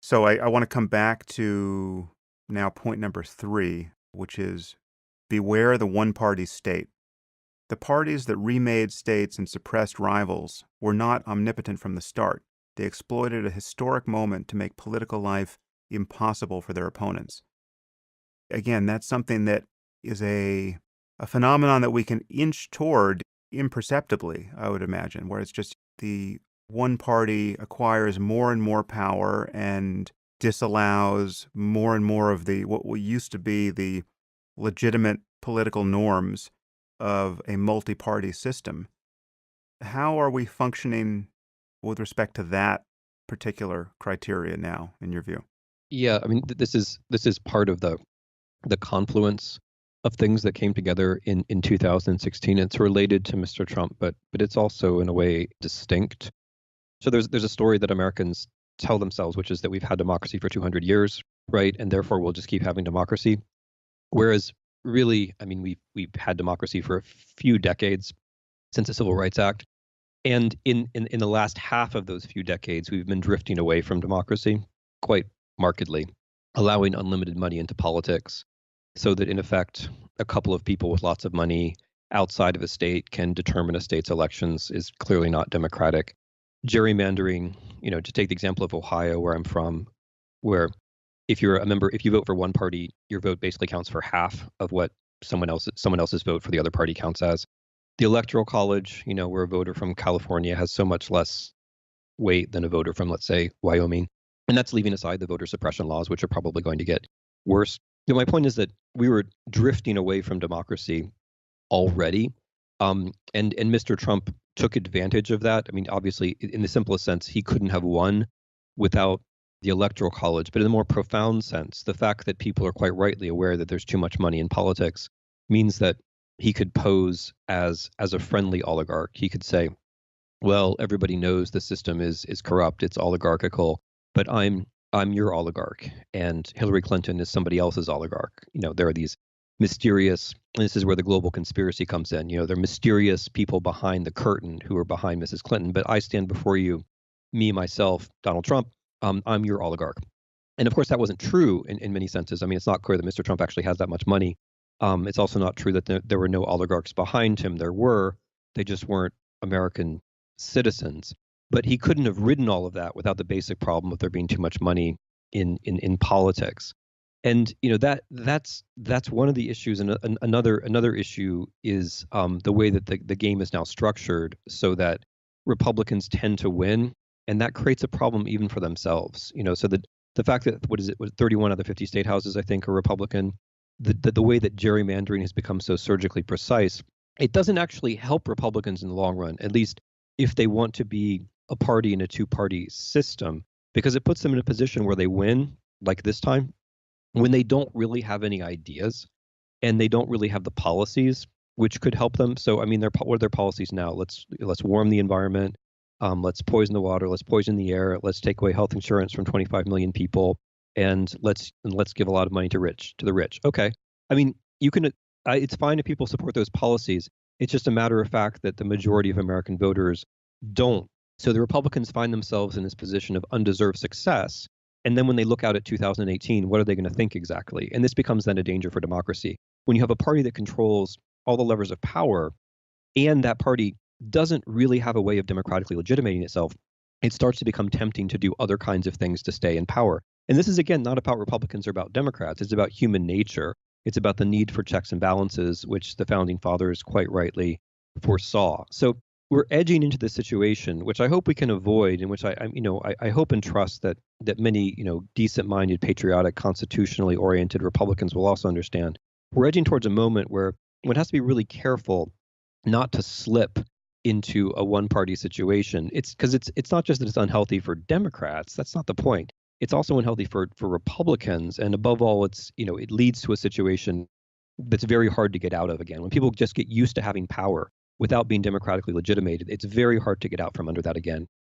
So I want to come back to now point number three, which is beware the one party state. The parties that remade states and suppressed rivals were not omnipotent from the start. They exploited a historic moment to make political life impossible for their opponents. Again, that's something that is a phenomenon that we can inch toward imperceptibly, I would imagine, where it's just the one party acquires more and more power and disallows more and more of the what used to be the legitimate political norms of a multi-party system. How are we functioning with respect to that particular criteria now, in your view? Yeah, I mean, this is part of the confluence of things that came together in 2016. It's related to Mr. Trump, but it's also in a way distinct. So there's a story that Americans tell themselves, which is that we've had democracy for 200 years, right? And therefore we'll just keep having democracy. Whereas really, I mean, we've had democracy for a few decades since the Civil Rights Act. And in the last half of those few decades, we've been drifting away from democracy quite markedly, allowing unlimited money into politics so that in effect, a couple of people with lots of money outside of a state can determine a state's elections is clearly not democratic. Gerrymandering, to take the example of Ohio, where I'm from, where if you're a member, if you vote for one party, your vote basically counts for half of what someone else's vote for the other party counts as. The Electoral College, where a voter from California has so much less weight than a voter from, let's say, Wyoming. And that's leaving aside the voter suppression laws, which are probably going to get worse. My point is that we were drifting away from democracy already. And Mr. Trump took advantage of that. I mean, obviously, in the simplest sense, he couldn't have won without the Electoral College. But in a more profound sense, the fact that people are quite rightly aware that there's too much money in politics means that he could pose as a friendly oligarch. He could say, well, everybody knows the system is corrupt, it's oligarchical, but I'm your oligarch, and Hillary Clinton is somebody else's oligarch. There are these mysterious, and this is where the global conspiracy comes in. There are mysterious people behind the curtain who are behind Mrs. Clinton, but I stand before you, me, myself, Donald Trump, I'm your oligarch. And of course, that wasn't true in many senses. I mean, it's not clear that Mr. Trump actually has that much money. It's also not true that there were no oligarchs behind him. There were, they just weren't American citizens. But he couldn't have ridden all of that without the basic problem of there being too much money in politics. And that's one of the issues. And another issue is the way that the game is now structured, so that Republicans tend to win, and that creates a problem even for themselves. So that the fact that 31 out of the 50 state houses, I think, are Republican. The way that gerrymandering has become so surgically precise, it doesn't actually help Republicans in the long run, at least if they want to be a party in a two-party system, because it puts them in a position where they win, like this time, when they don't really have any ideas and they don't really have the policies which could help them. So, I mean, what are their policies now? Let's warm the environment. Let's poison the water. Let's poison the air. Let's take away health insurance from 25 million people. And let's give a lot of money to the rich. Okay. I mean, it's fine if people support those policies. It's just a matter of fact that the majority of American voters don't. So the Republicans find themselves in this position of undeserved success. And then when they look out at 2018, what are they going to think exactly? And this becomes then a danger for democracy. When you have a party that controls all the levers of power, and that party doesn't really have a way of democratically legitimating itself, it starts to become tempting to do other kinds of things to stay in power. And this is, again, not about Republicans or about Democrats. It's about human nature. It's about the need for checks and balances, which the founding fathers quite rightly foresaw. So we're edging into this situation, which I hope we can avoid, and which I hope and trust that many decent-minded, patriotic, constitutionally oriented Republicans will also understand. We're edging towards a moment where one has to be really careful not to slip into a one-party situation. It's because it's not just that it's unhealthy for Democrats. That's not the point. It's also unhealthy for Republicans, and above all, it leads to a situation that's very hard to get out of again. When people just get used to having power without being democratically legitimated, it's very hard to get out from under that again.